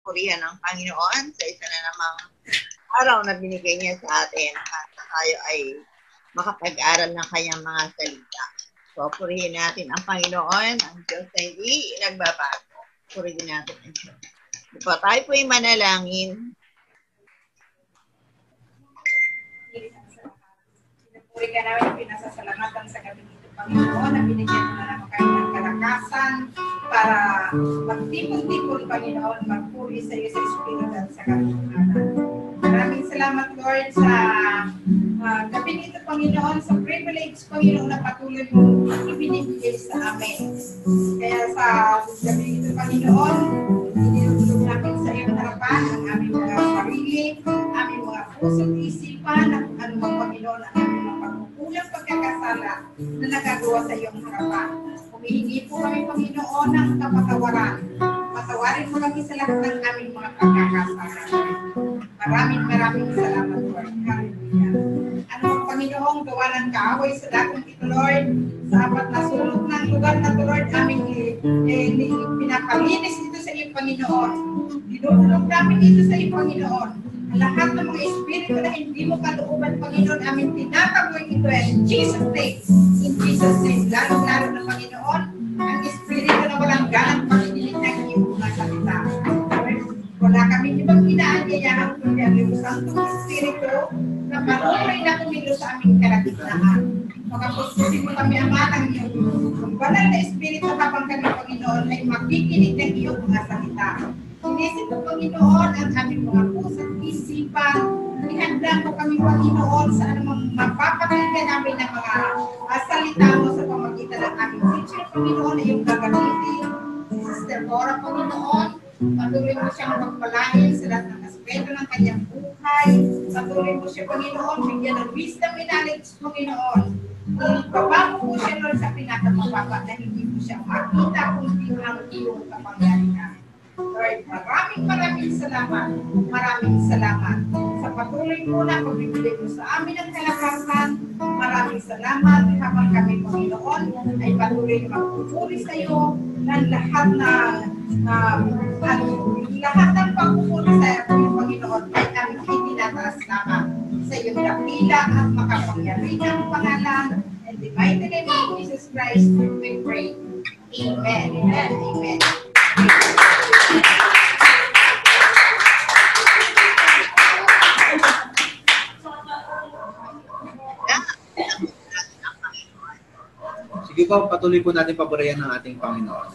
purihan ng Panginoon sa isa na namang araw na binigay niya sa atin at tayo ay makapag-aral ng kanyang mga salita. So, purihin natin ang Panginoon, ang Diyos na hindi nagbabago. Purihin natin ang Diyos. So, tayo po yung manalangin. Pinupuri ka namin, pinasasalamatan sa gabi nito, Panginoon, na binigyan mo na naman kayo ng kalakasan para magtipon-tipon, Panginoon, magpuri sa iyo sa Espiritu at sa katotohanan. Maraming salamat, Lord, sa gabi nito, Panginoon, sa privilege, Panginoon, na patuloy mo ibinibigay sa amin. Kaya sa gabi nito, Panginoon, inilulog namin sa iyong harapan ang aming mga sarili, aming mga puso't isipan, at anumang Panginoon, ang aming mga pagkukulang pagkakasala na nagagawa sa iyong harapan. Humihingi po kami, Panginoon, ng kapatawaran. Patawarin mo kami sa lahat ng aming mga pagkakasala. Maraming salamat, Lord. Hallelujah. Ano ang Panginoong gawa ng kaaway sa dakong ito, Lord? Sa apat na sulok ng lugar na ito, Lord, aming pinapalinis ito sa iyo, Panginoon. Dinudulog namin ito sa iyo, Panginoon. Ang lahat ng mga espiritu na hindi mo kalooban, Panginoon, aming tinataboy ito in Jesus' name. In Jesus' name, lalo-lalo na, Panginoon, ang espiritu na walang ganang pakikinig ng iyong mga salita. Wala kami ibang inaanyayahan kundi ang iyong Santong Espiritu na patuloy na kumilo sa aming kalagitnaan. Pagkapusin mo kami, Ama, ng iyong banal na Espiritu habang kami, Panginoon, ay makikinig ng iyong mga salita. Inisip mo, Panginoon, ang aming mga puso at isipan. Ihanda mo kami, Panginoon, sa anumang mapapakinggan namin ng mga salita mo sa pamagitan ng aming teacher, Panginoon, na iyong gagamitin. Si Sister Cora, Panginoon, patuloy mo siyang magpalain sa lahat ng aspeto ng kanyang buhay. Patuloy mo siya, Panginoon, bigyan ng wisdom and knowledge, Panginoon. Ipabago mo siya, Lord, sa pinakamababa na hindi mo siya makita kung di ang iyong kapangyarihan. Lord, maraming salamat. Maraming salamat sa patuloy mo na pagbibigay mo sa amin ang kalakasan. Maraming salamat habang kami, Panginoon, ay patuloy na magpupuri sa iyo ng lahat ng pagpupuri sa iyo, Panginoon, ay aming itinataas lamang sa iyong dakila at makapangyarihang pangalan. In the mighty name of Jesus Christ, we pray. Amen. Amen. Amen. Sige po, patuloy po natin papurihan ng ating Panginoon.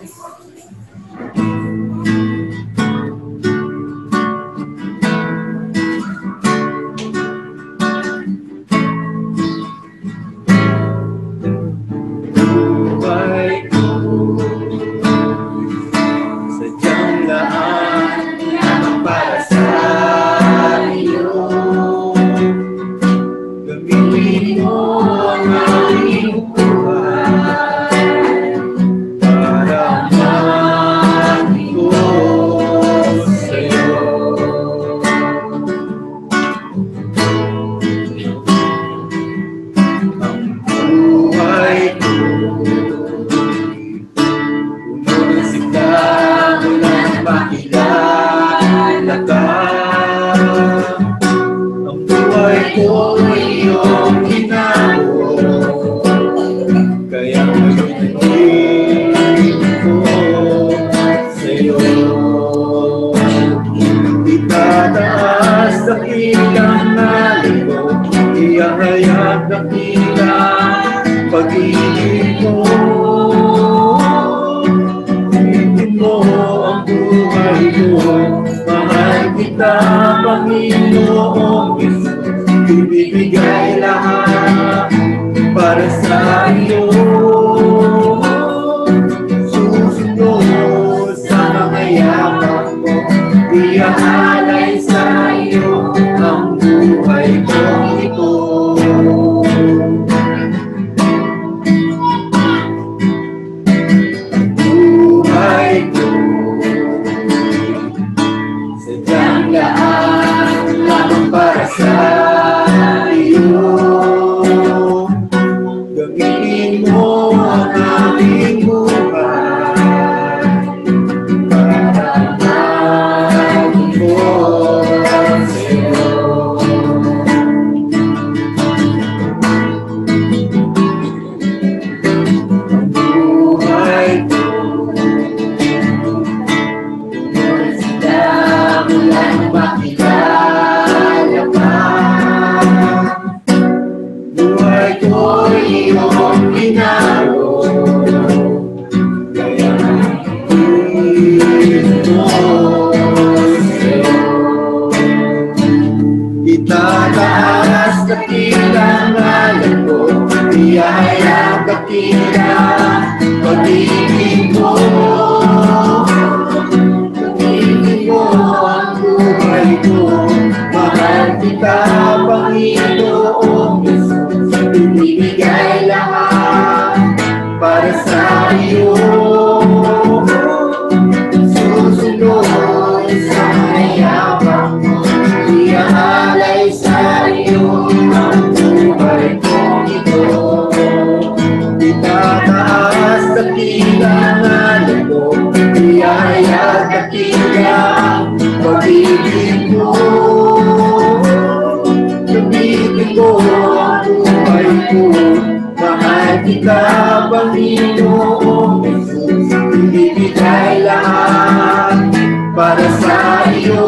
yabang mo, iaalay sa iyo ang buhay kong ito. Itataas sa pinangalan mo, iayag at ilang pag-ibig mo. Gamitin ko ang buhay ko, mahal kita, Panginoong Jesus. Ibigay lahat para sa iyo.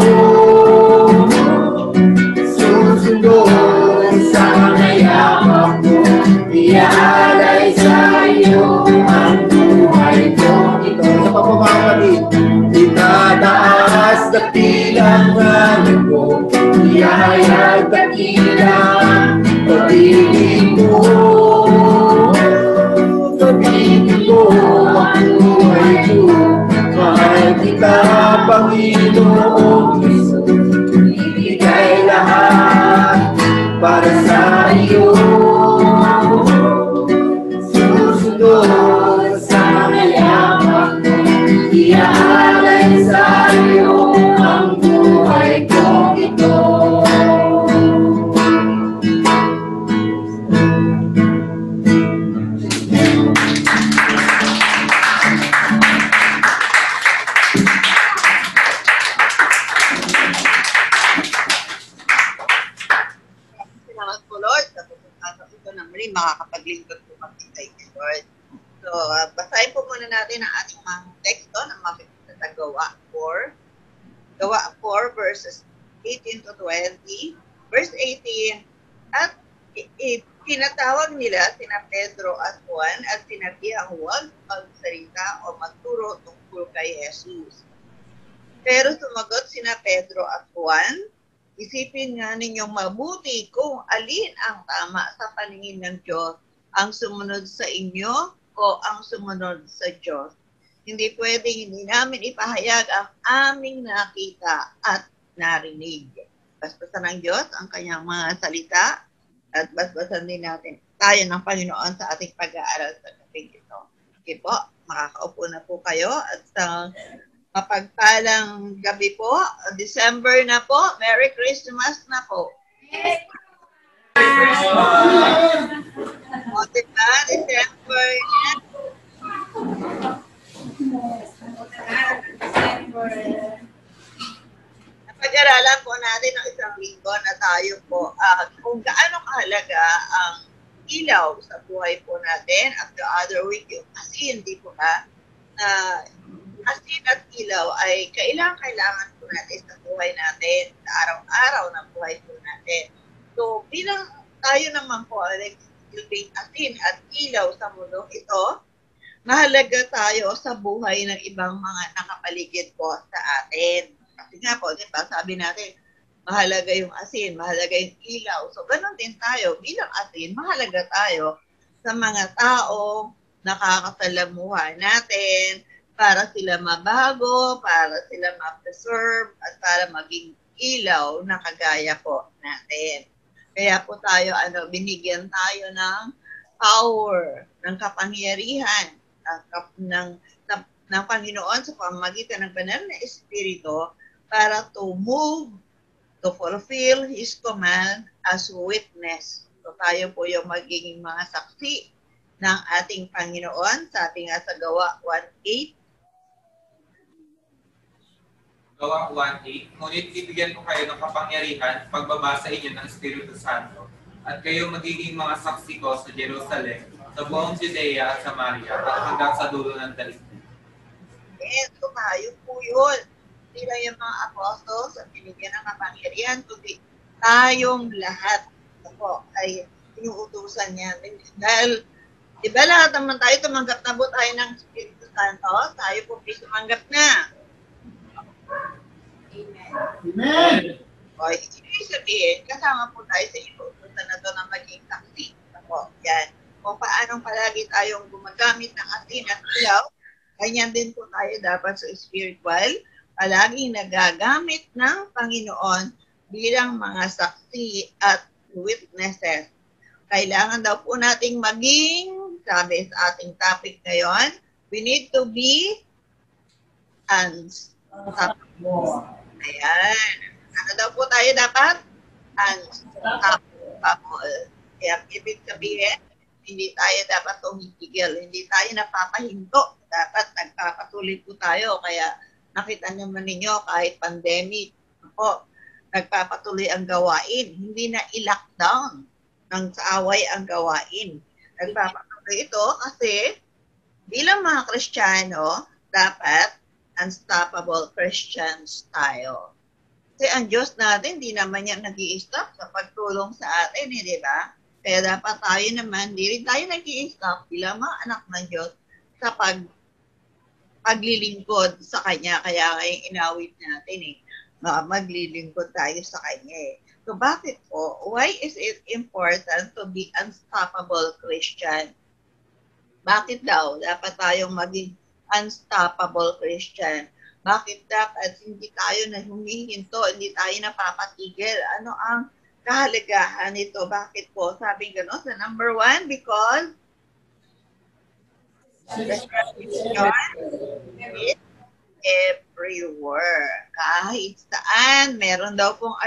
Susunod sa mga yapak mo, iaalay sa iyo ang buhay ko. Ito sa pagmamahal, itataas na pinangalan mo, iayag at ilang pag-ibig mo. Gamitin ko ang buhay ko, mahal kita, Panginoong Jesus. Ibigay lahat para sa iyo. Susunod sa mga yapak mo, iaalay sa iyo ang buhay kong ito. Makakapaglingkod po kami kay Lord. So, basahin po muna natin ang ating mga teksto na makikita sa Gawa 4. Gawa 4 verses 18 to 20. Verse 18, at tinatawag nila sina Pedro at Juan at sinabihang huwag magsalita o magturo tungkol kay Jesus. Pero sumagot sina Pedro at Juan, isipin nga ninyong mabuti kung alin ang tama sa paningin ng Diyos, ang sumunod sa inyo o ang sumunod sa Diyos. Hindi pwedeng hindi namin ipahayag ang aming nakita at narinig. Basbasan ng Diyos ang kanyang mga salita at basbasan din natin tayo ng Panginoon sa ating pag-aaral sa gabing ito. Okay po, makakaupo na po kayo at sa mapagpalang gabi po, December na po, Merry Christmas na po. O, diba? December na. Napag-aralan po natin ng isang linggo na tayo po kung gaano kahalaga ang ilaw sa buhay po natin. At the other week, yung asin, di po ba? Asin at ilaw ay kailangan po natin sa buhay natin, sa araw-araw na buhay po natin. So, bilang tayo naman po ay nagsilbing asin at ilaw sa mundo ito, mahalaga tayo sa buhay ng ibang mga nakapaligid po sa atin. Kasi nga po, diba, sabi natin, mahalaga yung asin, mahalaga yung ilaw. So, ganun din tayo. Bilang asin, mahalaga tayo sa mga tao nakakasalamuha natin, para sila mabago, para sila ma-preserve, at para maging ilaw na kagaya po natin. Kaya po tayo, binigyan tayo ng power, ng kapangyarihan, ng Panginoon sa pamamagitan ng banal na Espiritu para to move, to fulfill His command as witness. So tayo po yung magiging mga saksi ng ating Panginoon, sabi nga sa Gawa 1:8, Gawa 1:8, ngunit ibigyan ko kayo ng kapangyarihan pagbabasa inyo ng Espiritu Santo, at kayo magiging mga saksi ko sa Jerusalem, sa buong Judea at Samaria, at hanggang sa dulo ng daigdig. Yes, so tayo po yun. Hindi lang yung mga apostles at binigyan ng kapangyarihan, kundi tayong lahat po ay inuutusan niya. Dahil, di ba lahat naman tayo tumanggap na po tayo ng Espiritu Santo, tayo po tumanggap na. Amen. O, ibig sabihin, kasama po tayo sa inuutusan na ito na maging saksi. Ako, yan. Kung paanong palagi tayong gumagamit ng asin at ilaw, ganyan din po tayo dapat sa spiritual, palaging nagagamit ng Panginoon bilang mga saksi at witnesses. Kailangan daw po nating maging, sabi sa ating topic ngayon, we need to be Ayan. Ano daw po tayo dapat? Unstoppable. Kaya ibig sabihin, hindi tayo dapat tumigil, hindi tayo napapahinto. Dapat nagpapatuloy po tayo. Kaya nakita naman ninyo kahit pandemic, po, nagpapatuloy ang gawain. Hindi na i-lockdown ng saaway ang gawain. Nagpapatuloy ito kasi bilang mga Kristiyano, dapat unstoppable Christians tayo. Kasi ang Diyos natin, hindi naman yan nag-i-stop sa pagtulong sa atin, di ba? Kaya dapat tayo naman, hindi rin tayo nag-i-stop bilang mga anak ng Diyos sa paglilingkod sa Kanya. Kaya ngayong inawit natin maglilingkod tayo sa Kanya So bakit po? Why is it important to be unstoppable Christian? Bakit daw dapat tayong maging unstoppable Christian? Bakit dapat hindi tayo na humihinto, hindi tayo napapatigil? Ano ang kahalagahan nito? Bakit po? Sabi gano'n sa number 1, because God is everywhere. Kahit saan, meron daw pong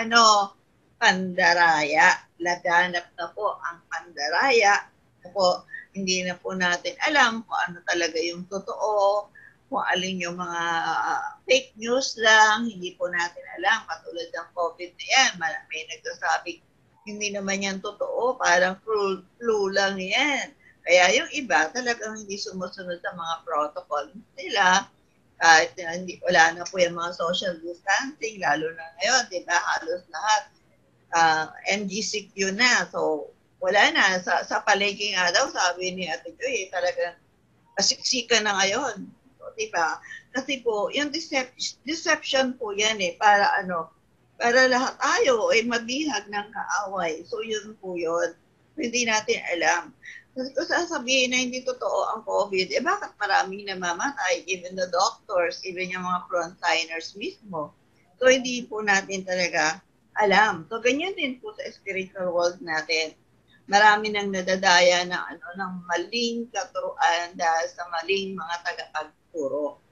pandaraya. Laganap na po ang pandaraya. Po, hindi na po natin alam kung ano talaga yung totoo, kung alin yung mga fake news lang, hindi po natin alam. Katulad ng COVID na yan, may nagsasabi, hindi naman yan totoo, parang flu lang yan. Kaya yung iba talagang hindi sumusunod sa mga protocol nila, kahit wala na po yung mga social distancing, lalo na ngayon, di ba, halos lahat MGCQ na. So, wala na. Sa palengke nga daw, sabi ni Ate Joy, talagang pasiksikan na ngayon. Diba? Kasi po, yung deception po yan para para lahat tayo ay mabihag ng kaaway. So yun po yun. Hindi natin alam. Kasi kung sasabihin na hindi totoo ang COVID, bakit maraming namamatay? Even the doctors, even yung mga frontliners mismo. So hindi po natin talaga alam. So ganyan din po sa spiritual world natin. Marami nang nadadaya ng maling katuruan dahil sa maling mga tagapagturo.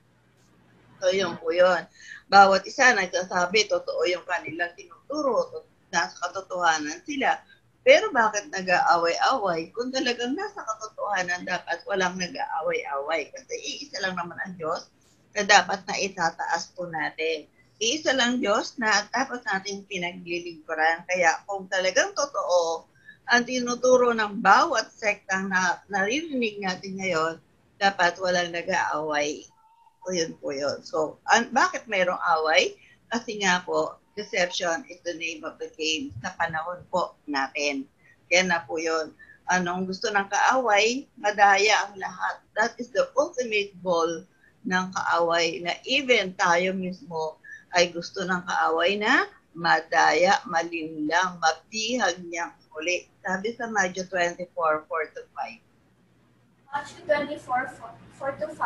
So, yun po yun. Bawat isa nagsasabi, totoo yung kanilang tinuturo, nasa katotohanan sila. Pero bakit nag-aaway-away? Kung talagang nasa katotohanan, dapat walang nag-aaway-away. Kasi iisa lang naman ang Diyos na dapat na itataas po natin. Iisa lang Diyos na dapat natin pinaglilingkuran. Kaya kung talagang totoo, ang tinuturo ng bawat sektang na naririnig natin ngayon, dapat walang nag-aaway. So, yun po yun. So, bakit mayroong away? Kasi nga po, deception is the name of the game sa panahon po natin. Kaya na po yun. Anong gusto ng kaaway? Madaya ang lahat. That is the ultimate goal ng kaaway na even tayo mismo ay gusto ng kaaway na madaya, malinlang, mabihag niyang uli. Sabi sa Matthew 24, 4-5. Matthew 24, 4-5,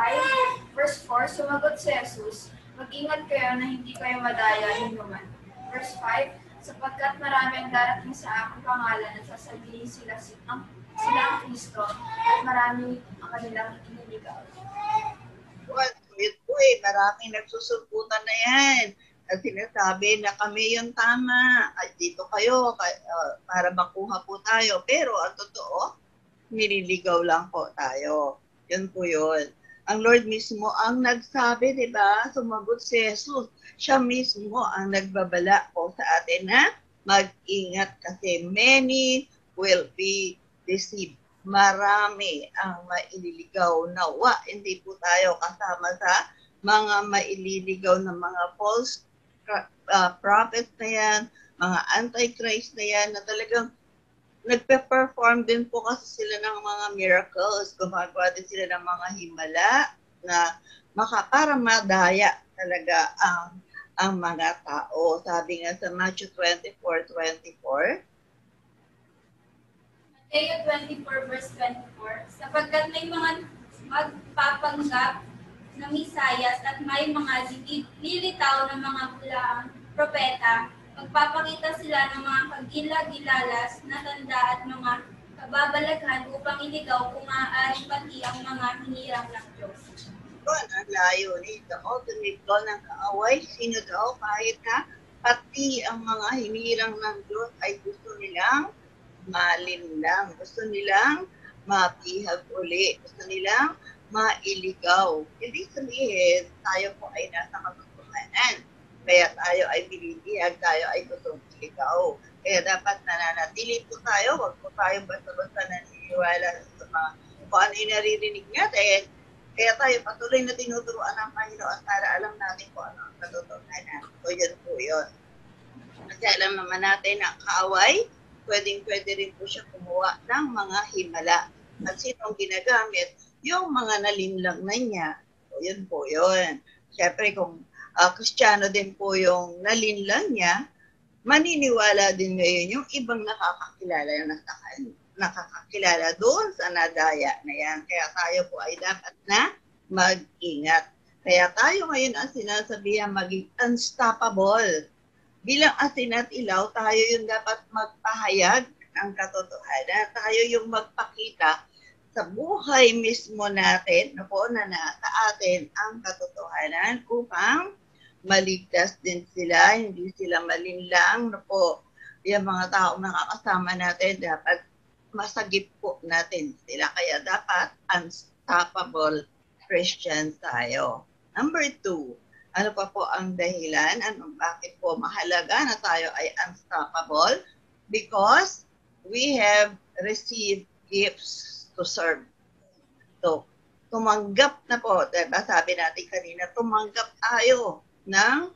verse 4, sumagot si Jesus, mag-ingat kayo na hindi kayo madaya ni naman. Verse 5, sapagkat marami ang darating sa aking pangalan at sasabihin sila ang Kristo at marami ang kanilang iniligaw. Well, maraming nagsusubutan na yan. At sinasabi na kami yung tama, at dito kayo para makuha po tayo. Pero ang totoo, nililigaw lang po tayo. Yun po yun. Ang Lord mismo ang nagsabi, di ba? Sumagot si Jesus. Siya mismo ang nagbabala po sa atin na mag-ingat kasi many will be deceived. Marami ang maililigaw. Nawa, hindi po tayo kasama sa mga maililigaw na mga false prophets na yan, mga antichrist na yan, na talagang nagpe-perform din po kasi sila ng mga miracles. Gumagawa din sila ng mga himala na para madaya talaga ang mga tao. Sabi nga sa Matthew 24:24. Matthew 24, verse 24, sapagkat may mga magpapanggap na Misayas at may mga lilitaw ng mga bulaang propeta, magpapakita sila ng mga kagila-gilalas na tanda at mga kababalaghan upang iligaw kung maaaring pati ang mga hinirang ng Diyos. yun ang layunin. The ultimate goal ng kaaway, sino daw kahit na pati ang mga hinirang ng Diyos ay gusto nilang malinlang. Gusto nilang mapihag uli. Gusto nilang mailigaw. Hindi sabihin, tayo po ay nasa katotohanan. Kaya tayo ay binibihag, tayo ay gustong iligaw. Kaya dapat nananatili po tayo, huwag po tayong basta-basta naniniwala sa mga kung ano yung naririnig natin. Kaya tayo patuloy na tinuturuan ng Panginoon para alam natin kung ano ang katotohanan. So yun po yun. Kasi alam naman natin na kaaway, pwede rin po siya kumuha ng mga himala. At sinong ginagamit? Yung mga nalinlang na niya. So yun po yun. Siyempre kung Kristiyano din po yung nalinlang niya, maniniwala din ngayon yung ibang nakakakilala doon sa nadaya na yan. Kaya tayo po ay dapat na mag-ingat. Kaya tayo ngayon ang sinasabihan maging unstoppable. Bilang asin at ilaw, tayo yung dapat magpahayag ng katotohanan. Tayo yung magpakita sa buhay mismo natin na nasa atin ang katotohanan upang maligtas din sila, hindi sila malinlang na po. Yung mga taong nakakasama natin, dapat masagip po natin sila. Kaya dapat unstoppable Christians tayo. Number 2, ano pa po ang dahilan? Bakit po mahalaga na tayo ay unstoppable? Because we have received gifts to serve. So, tumanggap na po, diba? Sabi natin kanina, tumanggap tayo ng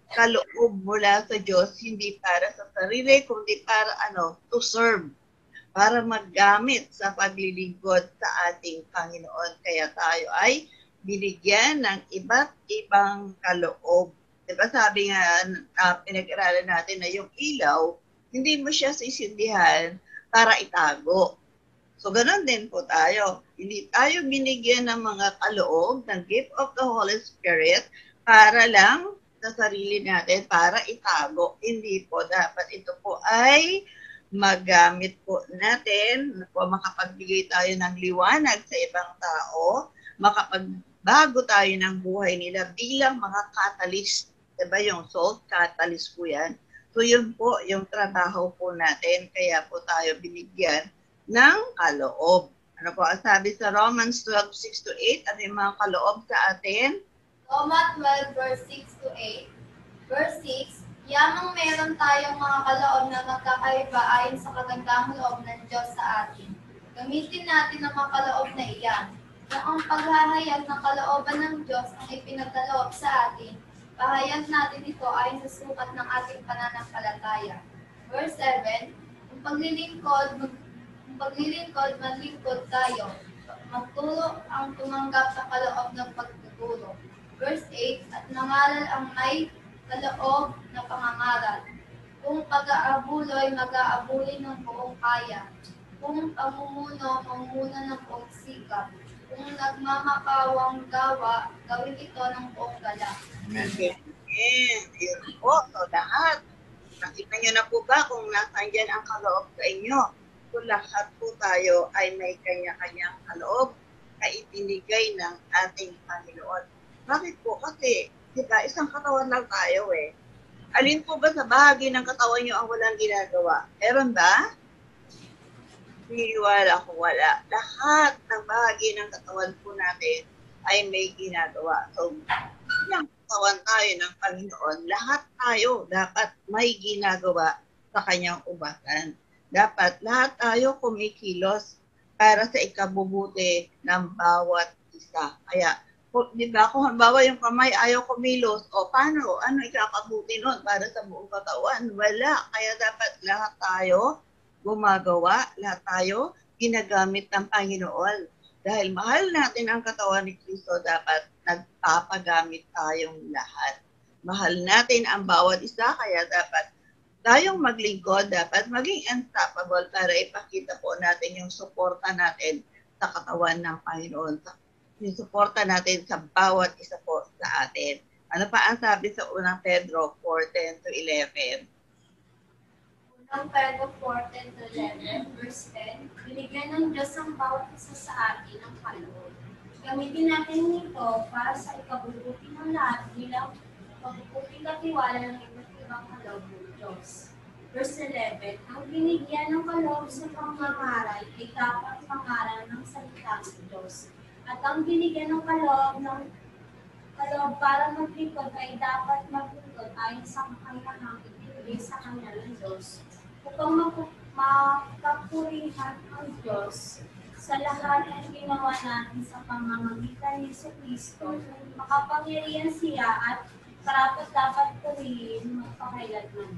kaloob mula sa Diyos, hindi para sa sarili, kundi para to serve, para maggamit sa paglilingkod sa ating Panginoon. Kaya tayo ay binigyan ng iba't ibang kaloob. Diba sabi nga, pinag-aralan natin na yung ilaw, hindi mo siya sisindihan para itago. So, ganun din po tayo. Hindi tayo binigyan ng mga kaloob, ng gift of the Holy Spirit, para lang sa sarili natin, para itago. Hindi po. Dapat ito po ay magamit po natin, makapagbigay tayo ng liwanag sa ibang tao, makapagbago tayo ng buhay nila bilang mga catalyst. Diba yung salt catalyst po yan? So yun po yung trabaho po natin. Kaya po tayo binigyan ng kaloob. Ano po ang sabi sa Romans 12:6-8? Ano yung mga kaloob sa atin? Romans 12, verse 6-8. Verse 6, yamang meron tayong mga kaloob na magkakaiba ayon sa kagandahang loob ng Diyos sa atin. Gamitin natin ang mga kaloob na iyan. Kung ang paghahayag ng kalooban ng Diyos ang ipinagkaloob sa atin, pahayag natin ito ayon sa sukat ng ating pananampalataya. Verse 7, kung paglilingkod, maglingkod tayo. Magturo ang tumanggap sa kaloob ng pagtuturo. Verse 8, at nangaral ang may kaloob na pangangaral. Kung pag-aabuloy, mag-aabuli ng buong kaya. Kung pamumuno, mamuno ng buong sikap. Kung nagmamakawang gawa, gawin ito ng buong galak. Amen. Yun po. So lahat. Nakita nyo na po ba kung nasaan dyan ang kaloob sa inyo? So lahat po tayo ay may kanya-kanyang kaloob na ibinigay ng ating Panginoon. Bakit po? Kasi, diba, isang katawan lang tayo eh. Alin po ba sa bahagi ng katawan nyo ang walang ginagawa? Meron ba? Niniwala ko wala. Lahat ng bahagi ng katawan po natin ay may ginagawa. So, bilang katawan tayo ng Panginoon, lahat tayo dapat may ginagawa sa kanyang ubatan. Dapat lahat tayo kumikilos para sa ikabubuti ng bawat isa. Kaya, di ba, kung halimbawa yung kamay ayaw kumilos, o paano? Ano ikakabuti nun para sa buong katawan? Wala. Kaya dapat lahat tayo gumagawa, lahat tayo ginagamit ng Panginoon. Dahil mahal natin ang katawan ni Kristo, dapat nagpapagamit tayong lahat. Mahal natin ang bawat isa, kaya dapat tayong maglingkod, dapat maging unstoppable para ipakita po natin yung suporta natin sa katawan ng Panginoon, yung suporta natin sa bawat isa po sa atin. Ano pa ang sabi sa unang Pedro 4:10-11? Unang Pedro 4:10-11, verse 10, binigyan ng Diyos ang bawat isa sa atin ang kaloob. Gamitin natin ito para sa ikabubuti ng lahat bilang pagpuputing katiwala ng iba't ibang kaloob ng Diyos. Verse 11, ang binigyan ng kaloob sa pangangaral ay dapat pangaral ng salita ng Diyos. At ang binigyan ng kaloob para maglingkod ay dapat maglingkod ayon sa kakayahang ibigay sa kanya ng Diyos upang mapapurihan ang Diyos sa lahat ng ginawa natin sa pamamagitan ni Jesucristo. Makapangyarihan siya at karapat-dapat purihin magpakailanman.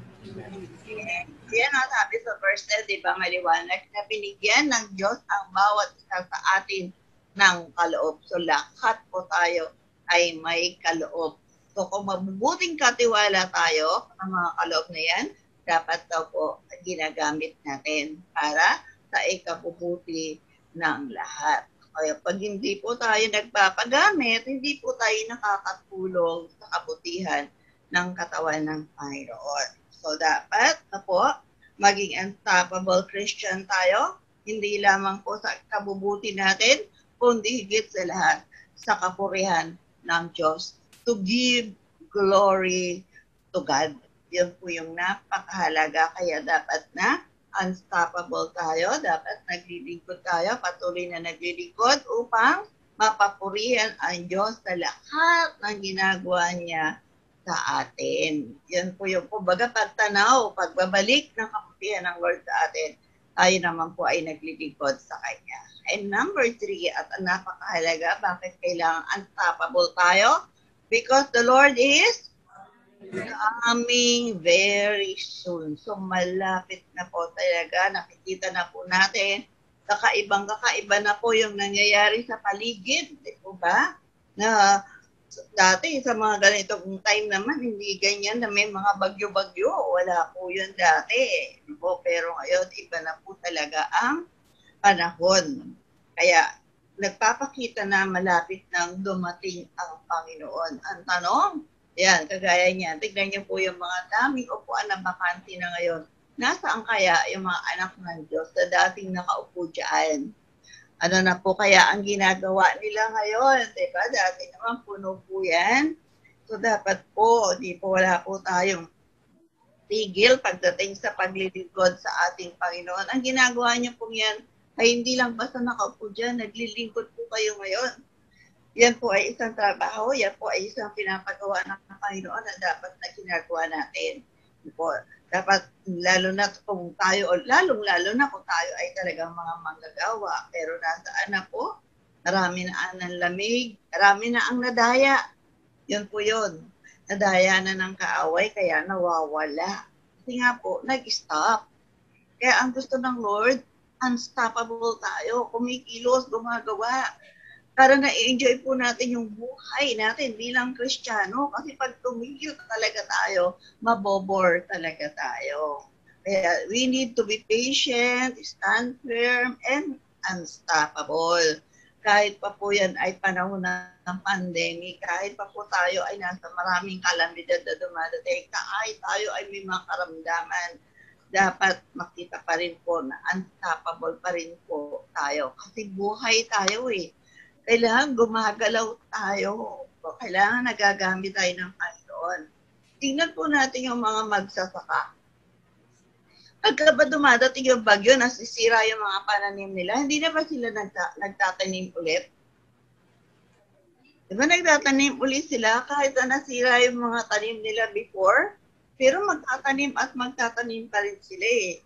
Yan ang sabi sa verse 10, di ba, maliwanag na binigyan ng Diyos ang bawat isa sa atin ng kaloob. So lahat po tayo ay may kaloob. So kung mabubuting katiwala tayo ang mga kaloob na yan, dapat daw po ginagamit natin para sa ikabubuti ng lahat. Kaya pag hindi po tayo nagpapagamit, hindi po tayo nakakatulong sa kabutihan ng katawan ng Panginoon. So dapat na po maging unstoppable Christian tayo, hindi lamang po sa kabubuti natin, kundi higit sa lahat sa kapurihan ng Diyos, to give glory to God. Yun po yung napakahalaga, kaya dapat na unstoppable tayo, dapat naglilingkod tayo, patuloy na naglilingkod upang mapapurihan ang Diyos sa lahat ng ginagawa niya sa atin. Yan po yung kumbaga pagtanaw, pagbabalik ng kaputihan ng Lord sa atin, tayo naman po ay naglilingkod sa Kanya. And number 3, at ang napakahalaga, bakit kailangan unstoppable tayo? Because the Lord is coming very soon. So malapit na po talaga, nakikita na po natin, kakaiba na po yung nangyayari sa paligid, di po ba? Na dati sa mga ganitong time naman, hindi ganyan na may mga bagyo-bagyo, wala po yun dati. Po, pero ngayon, iba na po talaga ang panahon. Kaya nagpapakita na malapit nang dumating ang Panginoon. Ang tanong, yan, kagaya niya. Tignan niyo po yung mga daming upuan na bakante na ngayon. Nasaan kaya yung mga anak ng Diyos na dating nakaupo dyan? Ano na po kaya ang ginagawa nila ngayon? Diba? Dati naman puno po yan. So dapat po, di po wala po tayong tigil pagdating sa paglilingkod sa ating Panginoon. Ang ginagawa niyo po yan ay hindi lang basta nakaupo dyan, naglilingkod po kayo ngayon. Yan po ay isang trabaho, yan po ay isang pinapagawa ng Panginoon na dapat na ginagawa natin. Po, dapat lalo na kung tayo, o lalong-lalo na kung tayo ay talagang mga manggagawa. Pero nasaan na po? Marami na ang lamig, marami na ang nadaya. Yun po yun. Nadaya na ng kaaway, kaya nawawala. Kasi nga po, nag-stop. Kaya ang gusto ng Lord, unstoppable tayo, kumikilos, gumagawa. Para na-enjoy po natin yung buhay natin bilang Kristiyano. Kasi pag tumigil talaga tayo, mabobore talaga tayo. Kaya we need to be patient, stand firm, and unstoppable. Kahit pa po yan ay panahon ng pandemic, kahit pa po tayo ay nasa maraming kalamidad na dumadating, kahit tayo ay may mga karamdaman, dapat makita pa rin po na unstoppable pa rin po tayo. Kasi buhay tayo eh. Kailangan gumagalaw tayo. Kailangan nagagamit tayo ng Panginoon. Tingnan po natin yung mga magsasaka. Pagka ba dumadating yung bagyo, nasisira yung mga pananim nila, hindi na ba sila nagtatanim ulit? Diba nagtatanim ulit sila kahit na nasira yung mga tanim nila before? Pero magtatanim at magtatanim pa rin sila eh.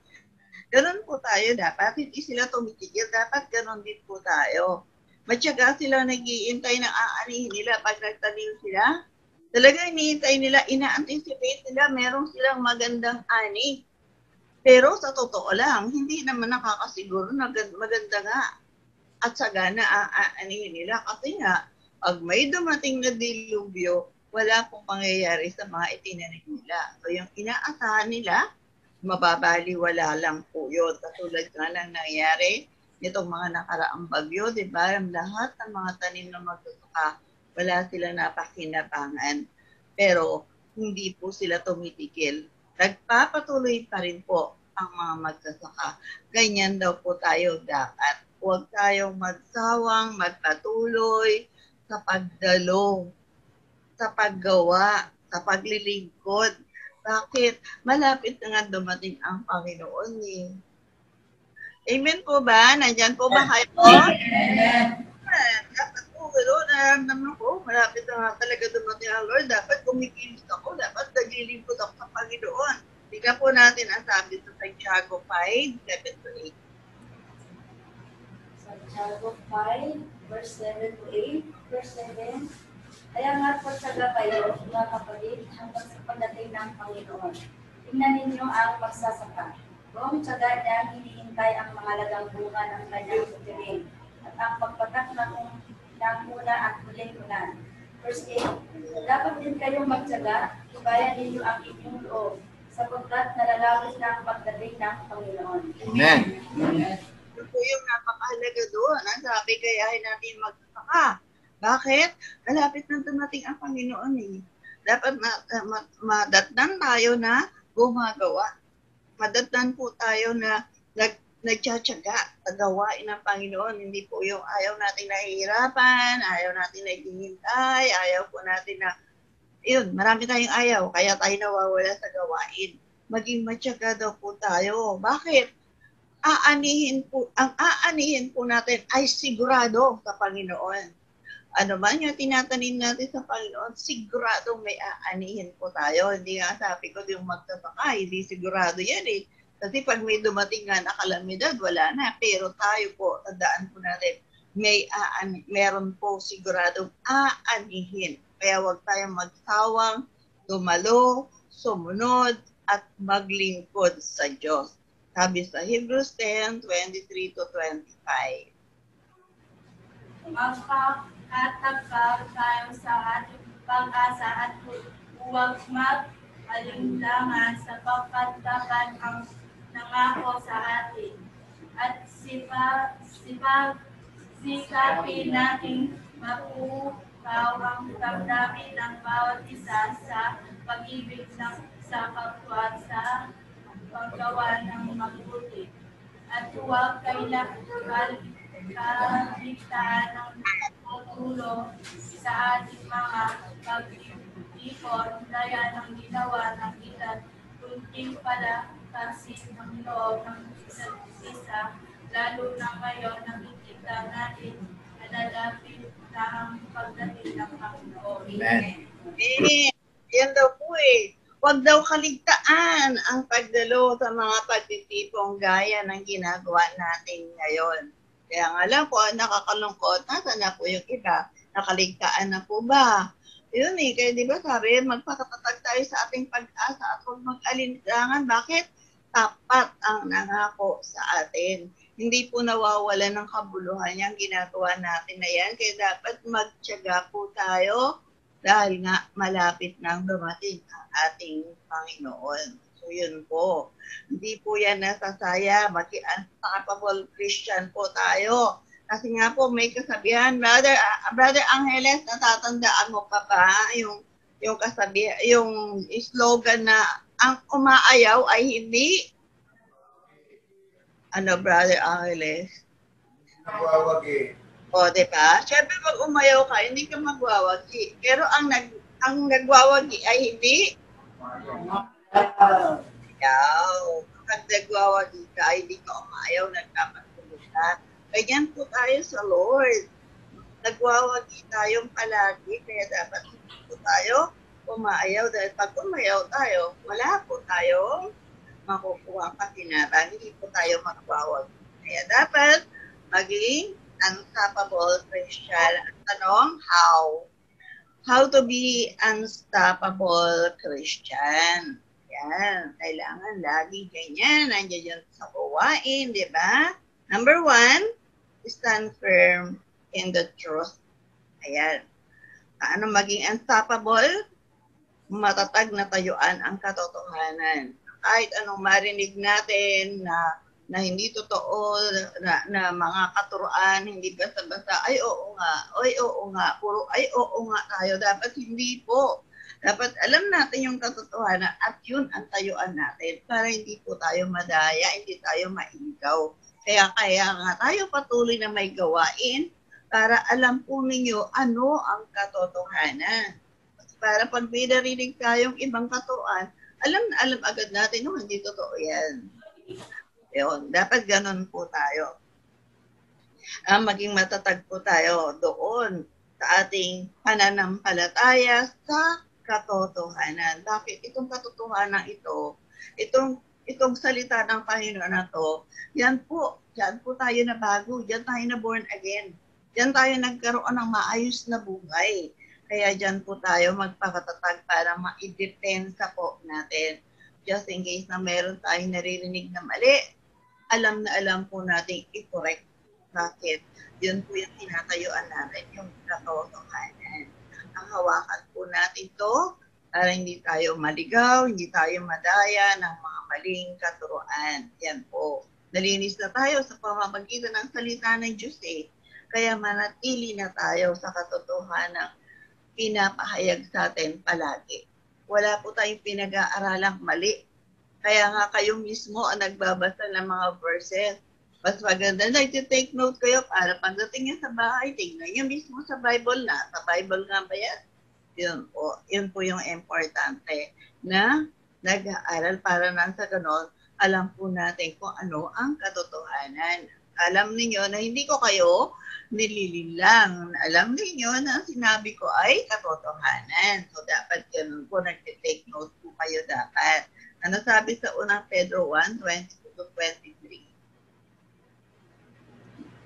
Ganon po tayo dapat. Hindi sila tumitigil. Dapat ganon din po tayo. Matyaga sila nag-iintay na aanihin nila pag nagtanim sila. Talaga iniintay nila, ina-anticipate nila, meron silang magandang ani. Pero sa totoo lang, hindi naman nakakasiguro na maganda nga. At sagana aanihin nila. Kasi nga, pag may dumating na dilubyo, wala pong pangyayari sa mga itinanim nila. So yung inaasahan nila, mababaliwala lang po yun. Katulad nga lang nangyari, nitong mga nakaraang bagyo, di ba? Lahat ng mga tanim na magsasaka, wala sila napakinabangan. Pero hindi po sila tumitigil. Nagpapatuloy pa rin po ang mga magsasaka. Ganyan daw po tayo dapat. huwag tayong magsawang magpatuloy sa pagdalo, sa paggawa, sa paglilingkod. Bakit? Malapit na nga dumating ang Panginoon eh. Amen po ba? Nandyan po ba kayo? Dapat po, naramdaman ko, malapit na nga talaga dumating ang Lord. Dapat kumikilos ako, dapat naglilingkod ako sa Panginoon. Tingnan po natin ang sabi sa Santiago 5:7-8. Santiago 5, verse 7-8, verse 7. Kaya nga pagsaga kayo, mga kapatid, hanggang sa pagdating ng Panginoon. Tingnan ninyo ang magsasaka. Buong tiyaga niya hinihintay ang mahalagang bunga ng kanyang sutirin at ang pagpatak ng una at huling unan. Verse 8, dapat din kayong magtiyaga, tubayan ninyo ang inyong loob, sapagkat nalalapit na ang pagdating ng Panginoon. Amen. Ito po yung napakahalaga doon. Ang sabi, kayahin natin magsasaka. Bakit? Malapit na dumating ang Panginoon eh. Dapat madatnan tayo na gumagawa. Madatnan po tayo na nagtsatsaga sa gawain ng Panginoon. Hindi po yung ayaw natin nahihirapan, ayaw natin naghihintay, ayaw po natin na, yun, marami tayong ayaw, kaya tayo nawawala sa gawain. Maging matyaga daw po tayo. Bakit? Ang aanihin po natin ay sigurado sa Panginoon. Ano man yung tinatanim natin sa Panginoon, sigurado may aanihin po tayo. Hindi nga sabi ko yung magsasaka, hindi sigurado yan eh. Kasi pag may dumating nga na kalamidad, wala na. Pero tayo po, tandaan po natin, meron po siguradong aanihin. Kaya huwag tayong magsawang, dumalo, sumunod, at maglingkod sa Diyos. Sabi sa Hebrews 10:23-25. Magpakatagpag tayo sa ating pag-asa at huwag mag-alinlangan sapagkat dapat ang nangako sa atin. At sikapin natin mapukaw ang damdamin ng bawat isa sa pag-ibig sa kapwa at sa paggawa ng mabuti. At huwag kaligtaan ng tutulong sa ating mga pag-ipon gaya ng ginawa ng ilan, kunting palakasin ng loob ng isa't isa, lalo na ngayon nakikita natin na lalapit na ang pagdating ng Panginoon. Amen. Yan daw po eh. Huwag daw kaligtaan ang pagdalo sa mga pagtitipong gaya ng ginagawa natin ngayon. Kaya nga lang po, nakakalungkot, nasa na po yung iba? Nakaligtaan na po ba? Yun eh, kaya di ba sabi, magpakatatag tayo sa ating pag-asa at huwag mag-alinlangan. Bakit? Tapat ang nangako sa atin. Hindi po nawawala ng kabuluhan yung ginagawa natin na yan. Kaya dapat magtiyaga po tayo dahil nga malapit nang dumating ang ating Panginoon. So yun po. Hindi po yan nasasaya. Maging unstoppable Christian po tayo. Kasi nga po may kasabihan, Brother Angeles, natatandaan mo pa ba yung kasabihan, yung slogan na ang umaayaw ay hindi? Ano, Brother Angeles? Nawawagi. O, diba? Siyempre, pag umayaw ka, hindi ka magwawagi. Pero ang nagwawagi ay hindi? Ayaw. Pag nagwawagi ka, ay hindi ka umayaw, nagkapagpulutan. Ganyan po tayo sa Lord. Nagwawagi tayong palagi, kaya dapat hindi po tayo umaayaw. Dahil pag umayaw tayo, wala po tayong makukuha ang katinarang. Hindi po tayo magwawagi. Kaya dapat maging unstoppable Christian. Ang tanong, how? How to be unstoppable Christian. Yan. Kailangan lagi ganyan. Nandiyan dyan sa gawain, di ba? Number 1, stand firm in the truth. Ayan. Paano maging unstoppable? Matatag na tayuan ang katotohanan. Kahit anong marinig natin na hindi totoo, na mga katuruan, hindi basta-basta, ay oo nga, puro ay oo nga tayo. Dapat hindi po. Dapat alam natin yung katotohanan at yun ang tayuan natin para hindi po tayo madaya, hindi tayo maigaw. Kaya nga tayo patuloy na may gawain para alam po ninyo ano ang katotohanan. Para pag may narinig tayong ibang katuan, alam na alam agad natin, no, hindi totoo yan. Yun, dapat ganun po tayo. Maging matatag po tayo doon sa ating pananampalataya sa katotohanan. Bakit? Itong katotohanan ito, itong salita ng Panginoon na to, yan po tayo na bago, yan tayo na born again. Yan tayo nagkaroon ng maayos na buhay. Kaya dyan po tayo magpakatatag para ma-depensa po natin. Just in case na meron tayong naririnig na mali, alam na alam po natin i-correct. Bakit? Yun po yung tinatayuan natin, yung katotohanan. Ang hawakan po natin to para hindi tayo maligaw, hindi tayo madaya ng mga maling katuruan. Yan po. Nalinis na tayo sa pamamagitan ng salita ng Diyos eh. Kaya manatili na tayo sa katotohanan pinapahayag sa atin palagi. Wala po tayong pinag-aaralang mali. Kaya nga kayo mismo ang nagbabasa ng mga verses. Mas maganda na iti-take note kayo para pagdating niya sa bahay, tingnan niyo mismo sa Bible na. Sa Bible nga ba yan? Yun po yung importante na nag-aaral para nang sa ganon, alam po natin kung ano ang katotohanan. Alam niyo na hindi ko kayo nilililang. Alam niyo na sinabi ko ay katotohanan. So, dapat ganun po, nag-take note po kayo dapat. Ano sabi sa unang Pedro 1, 22-23?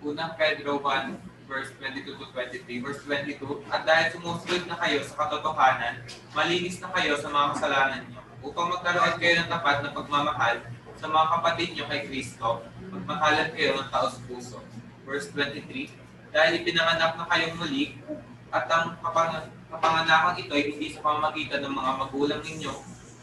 Unang Pedro 1, verse 22-23, verse 22, at dahil sumusunod na kayo sa katotohanan, malinis na kayo sa mga kasalanan niyo, upang magkaroon kayo ng tapat na pagmamahal sa mga kapatid niyo kay Kristo, magmahalan kayo ng taos-puso. Verse 23, dahil ipinanganak na kayong muli, at ang kapanganakan ito ay hindi sa pamamagitan ng mga magulang ninyo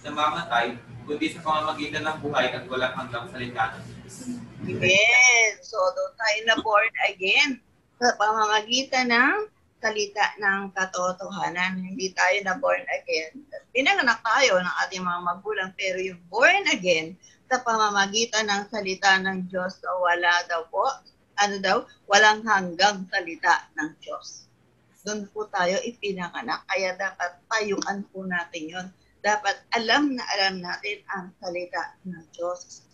na mamatay, kundi sa pamamagitan ng buhay at walang hanggang salita ng Diyos. Amen. So, doon tayo na born again sa pamamagitan ng salita ng katotohanan. Hindi tayo na born again. Pinanganak tayo ng ating mga magulang, pero yung born again sa pamamagitan ng salita ng Diyos na wala daw po, walang hanggang salita ng Diyos. Doon po tayo ipinanganak. Kaya dapat tayuan po natin yun. Dapat alam na alam natin ang salita ng Diyos.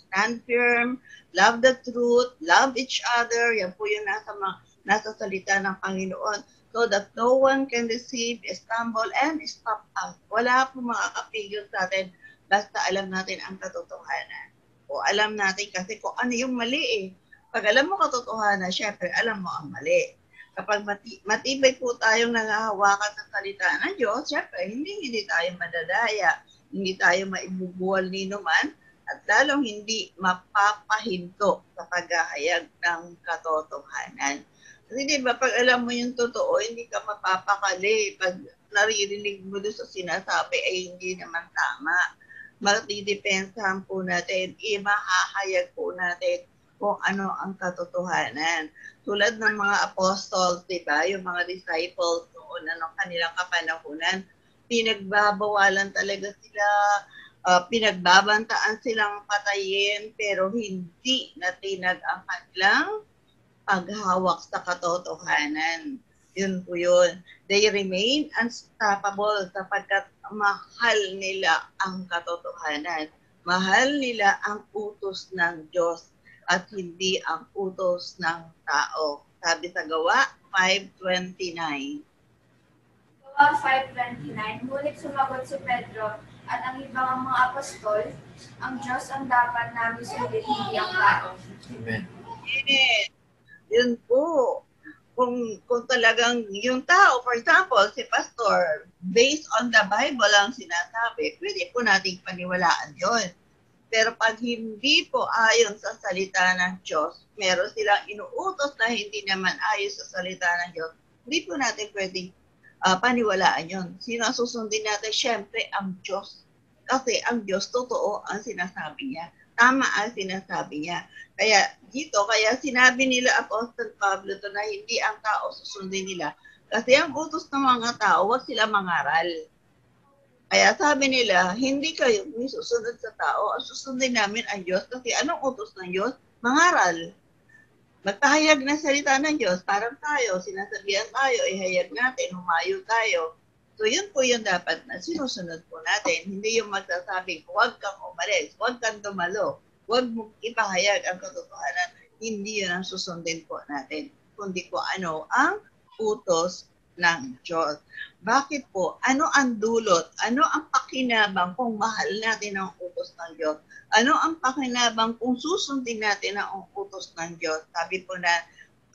Stand firm, love the truth, love each other. Yan po yung nasa salita ng Panginoon. So that no one can deceive, stumble, and stop us. Wala po makakapigil sa atin basta alam natin ang katotohanan. O alam natin kasi kung ano yung mali eh. Pag alam mo katotohanan, syempre alam mo ang mali. Kapag matibay po tayong nangahawakan sa salita ng Diyos, syempre hindi tayo madadaya, hindi tayo maibubuwal ni naman, at lalong hindi mapapahinto sa paghahayag ng katotohanan. Kasi di ba, pag alam mo yung totoo, hindi ka mapapakali. Pag naririnig mo doon sa sinasabi, ay hindi naman tama. Matidepensahan po natin, mahahayag po natin kung ano ang katotohanan. Tulad ng mga apostles, di ba? Yung mga disciples noon ng kanilang kapanahunan, pinagbabawalan talaga sila, pinagbabantaan silang patayin, pero hindi natinag ang kanilang paghawak sa katotohanan. Yun po yun. They remain unstoppable sapagkat mahal nila ang katotohanan. Mahal nila ang utos ng Diyos at hindi ang utos ng tao. Sabi sa Gawa 5:29. Gawa 5:29, ngunit sumagot si Pedro at ang ibang mga apostol, ang Diyos ang dapat namin sundin, hindi ang tao. Amen. Yes. Yun po. Kung talagang yung tao, for example, si pastor, based on the Bible ang sinasabi, pwede po nating paniwalaan yun. Pero pag hindi po ayon sa salita ng Diyos, meron silang inuutos na hindi naman ayon sa salita ng Diyos, hindi po natin pwedeng paniwalaan yun. Sino ang susundin natin? Siyempre, ang Diyos. Kasi ang Diyos, totoo ang sinasabi niya. Tama ang sinasabi niya. Kaya sinabi nila Apostle Pablo to na hindi ang tao susundin nila. Kasi ang utos ng mga tao, huwag sila mangaral. Kaya sabi nila, hindi kayo susunod sa tao. Ang susundin namin ang Diyos kasi anong utos ng Diyos? Mangaral. Magpahayag ng salita ng Diyos. Parang tayo, sinasabihan tayo, ihayag natin, humayo tayo. So yun po yung dapat na sinusunod po natin. Hindi yung magsasabing, huwag kang umalis, huwag kang dumalo, huwag mong ipahayag ang katotohanan. Hindi yun ang susundin po natin. Kundi po ano ang utos ng Diyos. Bakit po? Ano ang dulot? Ano ang pakinabang kung mahal natin ang utos ng Diyos? Ano ang pakinabang kung susundin natin ang utos ng Diyos? Sabi po na,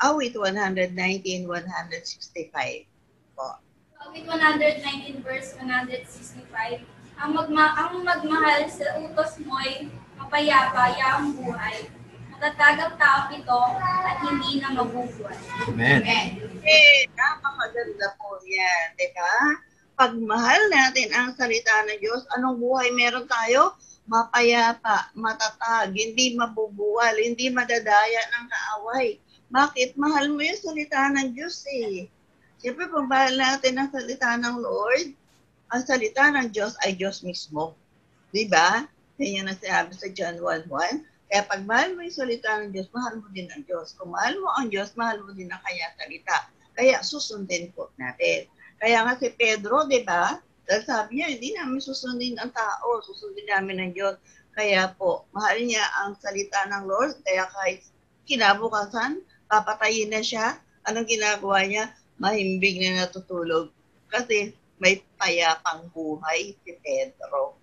awit 119, 165 po. Awit 119 verse 165, ang magmahal sa utos mo'y mapayapa, yaong buhay. Matatag ang tao ito at hindi na mabubuhay. Amen. Napakaganda po yan. Diba? Pag mahal natin ang salita ng Diyos, anong buhay meron tayo? Mapayapa, matatag, hindi mabubuwal, hindi madadaya ng kaaway. Bakit? Mahal mo yung salita ng Diyos eh. Siyempre, pag mahal natin ang salita ng Lord, ang salita ng Diyos ay Diyos mismo. Diba? Yan ang sinabi sa John 1:1. Kaya pag mahal mo yung salita ng Diyos, mahal mo din ang Diyos. Kung mahal mo ang Diyos, mahal mo din ang kanyang salita. Kaya susundin po natin. Kaya nga si Pedro, di ba? Dahil sabi niya, hindi namin susundin ang tao, susundin namin ang Diyos. Kaya po, mahal niya ang salita ng Lord. Kaya kahit kinabukasan, papatayin na siya. Anong ginagawa niya? Mahimbing na natutulog. Kasi may payapang buhay si Pedro.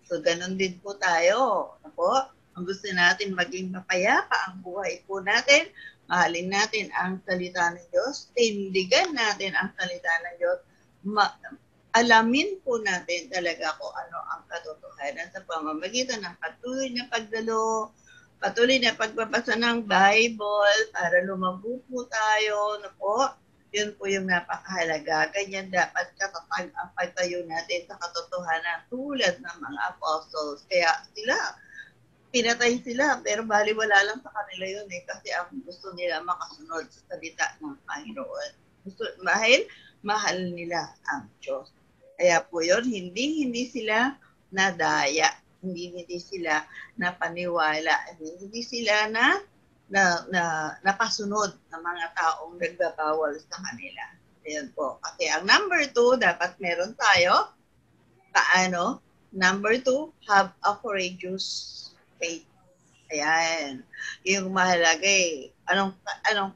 So, ganun din po tayo. Ako, ang gusto natin maging mapayapa ang buhay po natin, mahalin natin ang salita ng Diyos, tindigan natin ang salita ng Diyos, alamin po natin talaga kung ano ang katotohanan sa pamamagitan ng patuloy na pagdalo, patuloy na pagbabasa ng Bible para lumago po tayo. No po? Yun po yung napakahalaga. Ganyan dapat katatag ang pagtayo natin sa katotohanan tulad ng mga apostles. Kaya pinatay sila, pero baliwala lang sa kanila yun eh, kasi ang gusto nila makasunod sa salita ng Panginoon. Mahal nila ang Diyos. Kaya po yun, hindi sila nadaya, hindi sila napaniwala, hindi sila napasunod ng mga taong nagbabawal sa kanila. Ayan po. Kasi ang number 2, dapat meron tayo, paano? Number 2, have a courageous faith. Ayan. Yung mahalaga eh. Anong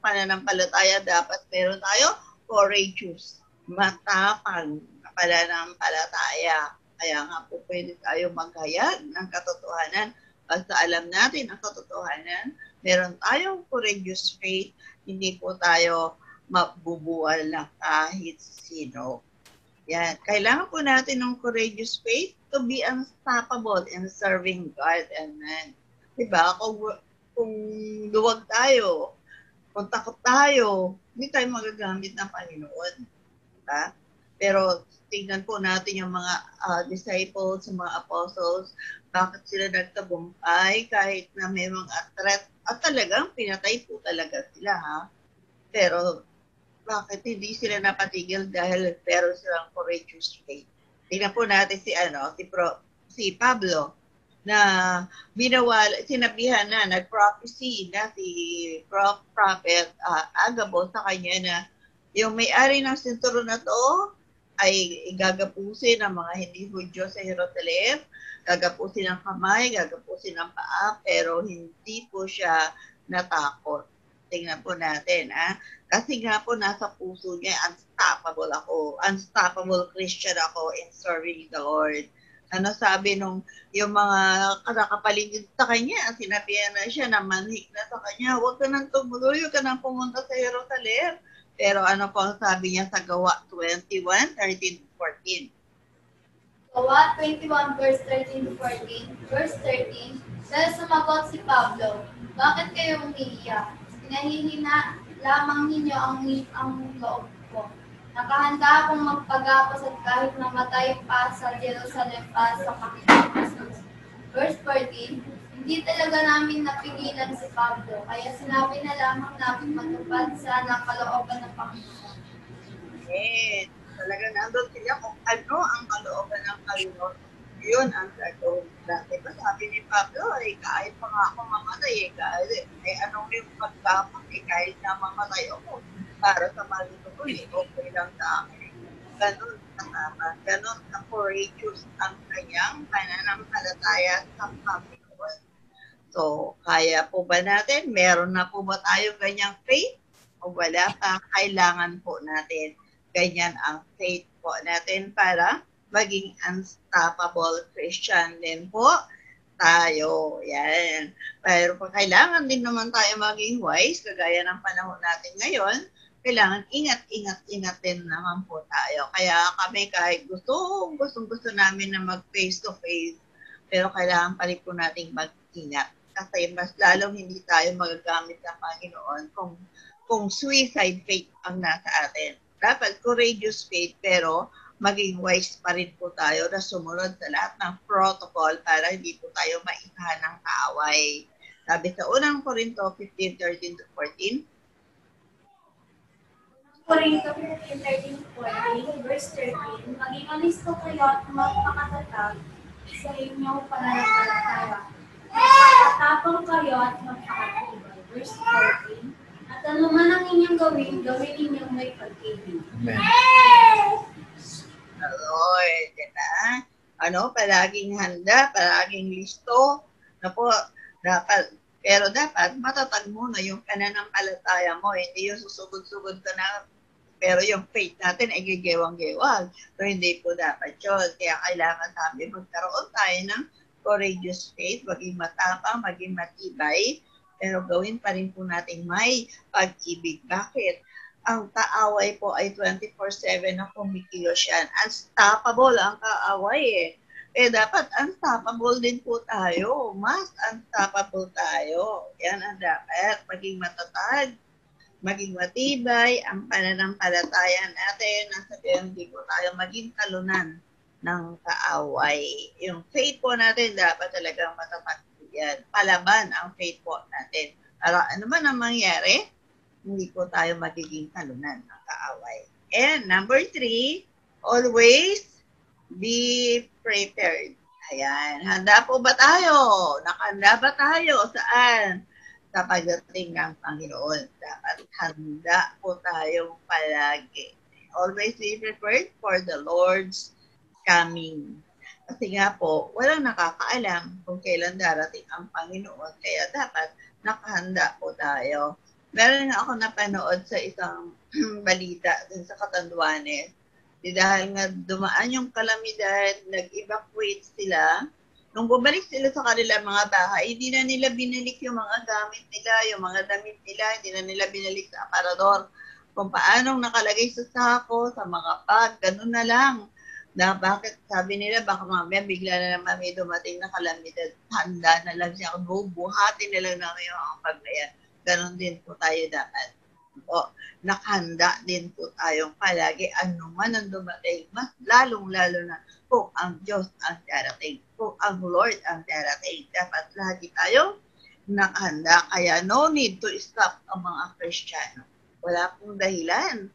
pananampalataya dapat meron tayo? Courageous. Matapang na pananampalataya. Kaya nga po pwede tayo maghayag ng katotohanan. Basta alam natin ang katotohanan, meron tayong courageous faith, hindi po tayo mabubuwal ng kahit sino. Yan. Kailangan po natin ng courageous faith to be unstoppable in serving God. Amen. Diba? Kung duwag tayo, kung takot tayo, hindi tayo magagamit ng Panginoon. Diba? Pero tingnan po natin yung mga disciples, mga apostles, bakit sila nagtagumpay kahit na may mga threat. At talagang pinatay po talaga sila. Ha? Pero bakit hindi sila napatigil dahil pero silang courageous faith. Tingnan po natin si Pablo na sinabihan na, nag-prophecy na si Prophet Agabo sa kanya na yung may-ari ng sinturon na to ay gagapusin ng mga hindi Hudyo sa Jerusalem, gagapusin ng kamay, gagapusin ng paa, pero hindi po siya natakot. Tingnan po natin, kasi nga po nasa puso niya, unstoppable Christian ako in serving the Lord. Ano sabi yung mga nakakapaligid sa kanya, sinabihan na siya na manhik na sa kanya, huwag ka nang tumuloy, huwag ka nang pumunta sa Jerusalem. Pero ano po ang sabi niya sa Gawa 21, 13-14? Gawa 21 verse 13-14, verse 13, dahil sumagot si Pablo, bakit kayo umiiyak? Pinahihina lamang ninyo ang loob ko. Nakahanda akong magpagapos at kahit mamatay pa sa Jerusalem pa sa Panginoon Jesus. Verse 14, hindi talaga namin napigilan si Pablo, kaya sinabi na lamang namin matupad sa kalooban ng Panginoon. Talaga nandun sila kung ano ang kalooban ng Panginoon. Yun ang gagawin natin. Sabi ni Pablo, kahit pa nga ako mamatay, kahit anong yung pagdapat, kahit na mamatay ako para sa malutuloy, okay lang sa akin. Ganon katama, ganon ka-courageous ang kanyang pananampalataya sa Panginoon. So, kaya po ba natin? Meron na po ba tayo ganyang faith? O wala pa? Kailangan po natin ganyan ang faith po natin para maging unstoppable Christian din po tayo. Yan. Pero kung kailangan din naman tayo maging wise, kagaya ng panahon natin ngayon, kailangan ingat din naman po tayo. Kaya kami kahit gusto namin na mag face to face, pero kailangan pa rin po nating mag-ingat. Kasi mas lalong hindi tayo magagamit ng Panginoon kung suicide faith ang nasa atin. Dapat courageous faith, pero maging wise pa rin po tayo na sumunod sa lahat ng protocol para hindi po tayo maisahan ng kaaway. Sabi sa unang Corinto 15:13-14, Corinto 15:13-14, verse 13, maging alisto kayo at magpakatatag sa inyong pananampalataya. Magpakatapang kayo at magpakatibay. Verse 14, at ano man ang inyong gawin ninyong may pag-ibig. Amen. Lord, diba? Palaging handa, palaging listo. Pero dapat matatag muna yung pananampalataya mo. Hindi yung susugod-sugod ka na, pero yung faith natin ay gigewang-gewang. So, hindi po dapat yun. Kaya kailangan sabi, magkaroon tayo ng courageous faith, maging matapang, maging matibay, pero gawin pa rin po natin may pag-ibig. Bakit? Ang kaaway po ay 24/7 na kumikilos yan. Unstoppable ang kaaway dapat unstoppable din po tayo. Mas unstoppable tayo. Yan ang dapat. Maging matatag, maging matibay, ang pananampalataya natin, nasa kaya hindi po tayo maging talunan ng kaaway. Yung faith po natin dapat talagang matatag yan. Palaban ang faith po natin. Para ano man ang mangyari, hindi po tayo magiging talunan ng kaaway. And number 3, always be prepared. Ayan. Handa po ba tayo? Nakahanda ba tayo? Saan? Sa pagdating ng Panginoon. Dapat handa po tayo palagi. Always be prepared for the Lord's coming. Kasi nga po, walang nakakaalam kung kailan darating ang Panginoon. Kaya dapat nakahanda po tayo. Meron nga ako napanood sa isang balita dun sa Catanduanes. Dahil nga dumaan yung kalamidad, nag-evacuate sila. Nung bumalik sila sa kanilang mga bahay, hindi na nila binalik yung mga gamit nila, yung mga damit nila, hindi na nila binalik sa aparador. Kung paanong nakalagay sa sako, sa mga bag, ganun na lang. Na bakit sabi nila, baka mamaya bigla na naman may dumating na kalamidad, handa na lang siya, buhatin na lang namin yung mga bag na yan. Ganon din po tayo dapat. O, nakahanda din po tayong palagi ano man ang dumating, mas lalong-lalo na kung ang Diyos ang darating, kung ang Lord ang darating. Dapat lagi tayo nakahanda. Kaya no need to stop ang mga Kristiyano. Wala pong dahilan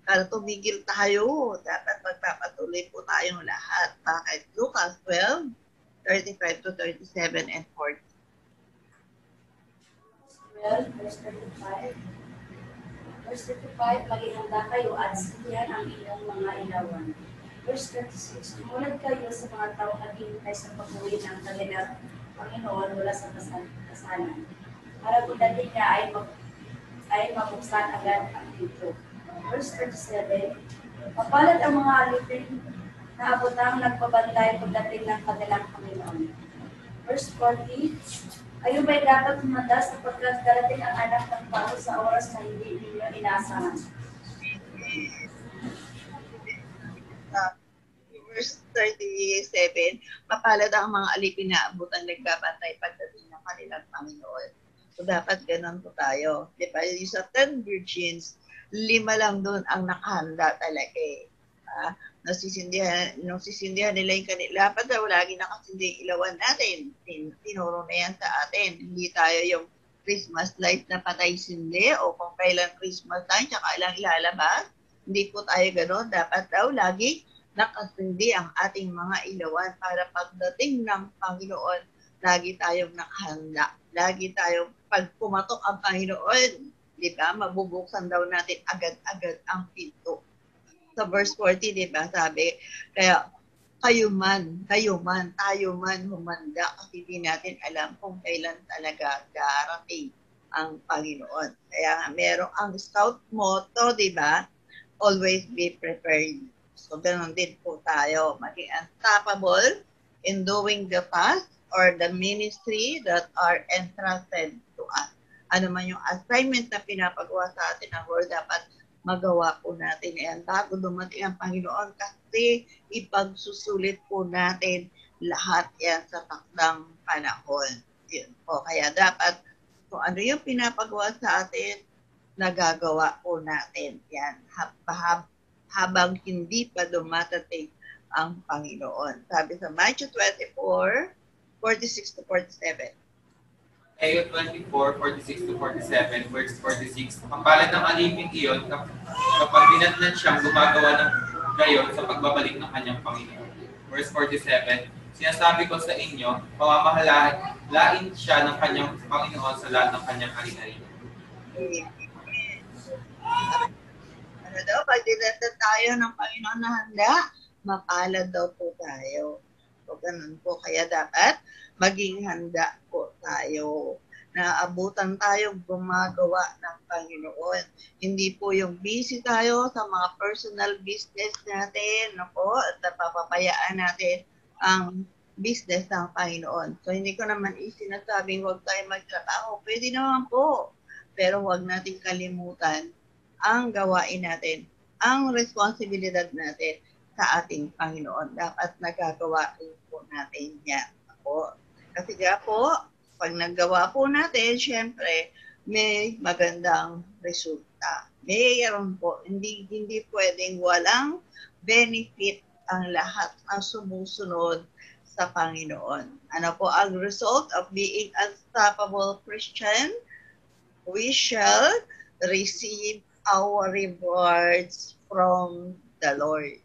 para tumigil tayo. Dapat magpapatuloy po tayong lahat. Bakit? Lucas 12:35-37 and 40. 12, verse 35. Verse 35, maging handa kayo at sindihan ang inyong mga ilawan. Verse 36, sumunod kayo sa mga taong naghihintay sa pag-uwi ng kanilang Panginoon mula sa kasalan. Para pagdating niya ay mabuksan agad ang pinto. Verse 37, mapalad ang mga alipin na abotang nagpabantay pagdating ng kanilang Panginoon. Verse 40, kayo ba'y dapat humanda sapagkat darating ang anak ng tao sa oras na hindi ninyo inaasahan. Verse 37, mapalad ang mga alipin na abutang nagbabantay pagdating ng kanilang Panginoon. So dapat ganun po tayo. Diba? Yung sa 10 virgins, 5 lang doon ang nakahanda talaga eh. Nasisindihan nila yung kanila. Dapat daw lagi nakasindi ilawan natin. Tinuro na yan sa atin. Hindi tayo yung Christmas light na patay sindi o kung kailan Christmas time, tsaka ilang ilalabas. Hindi po tayo gano'n. Dapat daw lagi nakasindi ang ating mga ilawan para pagdating ng Panginoon, lagi tayong nakahanda. Lagi tayong, pag pumatok ang Panginoon, di ba, mabubuksan daw natin agad-agad ang pinto. Sa verse 40, di ba, sabi, kaya tayo man, tayo man humanda kasi hindi natin alam kung kailan talaga darating ang Panginoon. Kaya merong ang scout motto, di ba? Always be prepared. So, ganun din po tayo. Maging unstoppable in doing the task or the ministry that are entrusted to us. Ano man yung assignment na pinapagawa sa atin ng Lord, dapat magawa po natin yan bago dumating ang Panginoon kasi ipagsusulit po natin lahat yan sa takdang panahon. Yun po. Kaya dapat kung ano yung pinapagawa sa atin, nagagawa po natin yan habang hindi pa dumatating ang Panginoon. Sabi sa Matthew 24, 46 to 47. Matthew 24, 46 to 47, verse 46. Ang palad ng alipin iyon, kapag binatnan siyang gumagawa ng gayon sa pagbabalik ng kanyang Panginoon. Verse 47, sinasabi ko sa inyo, pamamahalain siya ng kanyang Panginoon sa lahat ng kanyang hari-hari. Ano daw, pag dinatan tayo ng Panginoon na handa, mapalad daw po tayo. So, ganun po. Kaya dapat maging handa po tayo. Naabutan tayo gumagawa ng Panginoon. Hindi po yung busy tayo sa mga personal business natin, no, at napapapayaan natin ang business ng Panginoon. So, hindi ko naman isinasabing huwag tayo magtrabaho. Pwede naman po. Pero huwag natin kalimutan ang gawain natin, ang responsibilidad natin sa ating Panginoon. Dapat nagagawa rin po natin yan. Po. Kasi nga po, pag naggawa po natin, syempre, may magandang resulta. Mayroon po, hindi pwedeng walang benefit ang lahat ang sumusunod sa Panginoon. Ano po ang result of being unstoppable Christian? We shall receive our rewards from the Lord.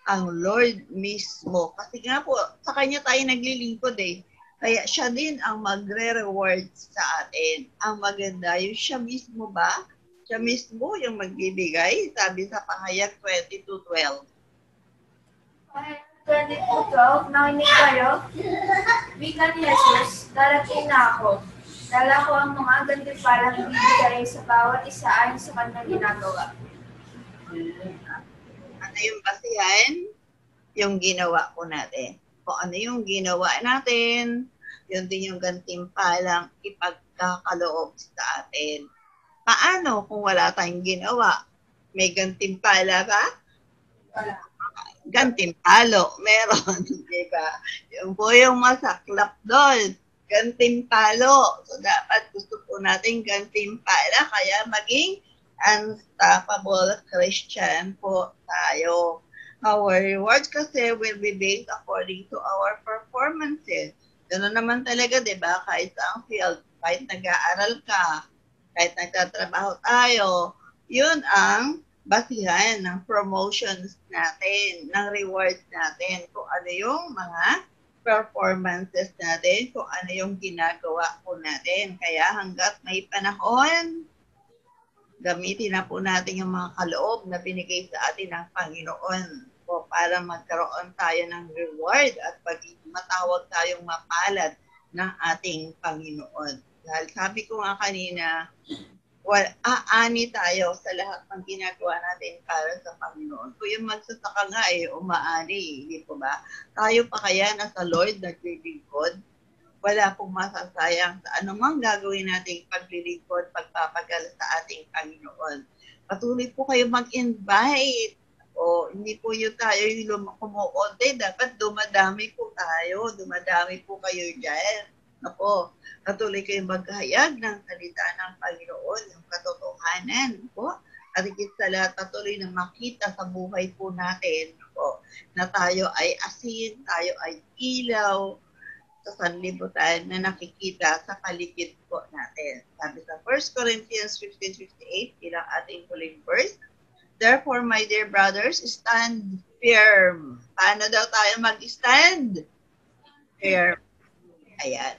Ang Lord mismo. Kasi nga po, sa Kanya tayo naglilingkod eh. Kaya siya din ang magre-reward sa atin. Ang maganda, yung siya mismo ba? Siya mismo yung magbibigay. Sabi sa Pahayag 22:12. Pahayag 22:12, nakinig kayo? Wika ni Jesus, darating na ako. Dala ko ang mga gantimpalang ibibigay sa bawat isa ayon sa kanyang ginagawa. Ano yung basihan? Yung ginawa po natin. Kung ano yung ginawa natin, yun din yung gantimpalang ipagkakaloob sa atin. Paano kung wala tayong ginawa? May gantimpala ba? Gantimpalo. Meron. Diba? Yung po yung masaklap doon. Gantimpalo. So, dapat gusto po natin gantimpala, kaya maging unstoppable Christian po tayo. Our rewards kasi will be based according to our performances. Ganoon naman talaga, di ba? Kahit sa field, kahit nag-aaral ka, kahit nagtatrabaho tayo, yun ang basihan ng promotions natin, ng rewards natin, kung ano yung mga performances natin, kung ano yung ginagawa po natin. Kaya hanggat may panahon, gamitin na po natin yung mga kaloob na binigay sa atin ng Panginoon po para magkaroon tayo ng reward at matawag tayong mapalad ng ating Panginoon. Dahil sabi ko nga kanina, aani tayo sa lahat ng ginagawa natin para sa Panginoon. Kung yung magsasaka nga umaani, hindi po ba? Tayo pa kaya nasa Lord naglilingkod? Wala pong masasayang sa anumang gagawin nating paglilingkod, pagpapagal sa ating Panginoon. Patuloy po kayo mag-invite. O hindi po yun tayo yung kumukonte. Dapat dumadami po tayo. Dumadami po kayo dyan. Ako, patuloy kayong maghayag ng salita ng Panginoon, yung katotohanan po. At higit sa lahat, patuloy na makita sa buhay po natin po, na tayo ay asin, tayo ay ilaw sa sanlibutan na nakikita sa paligid po natin. Sabi sa 1 Corinthians 15:58, ilang ating huling verse, Therefore, my dear brothers, stand firm. Paano daw tayo mag-stand? Firm. Ayan.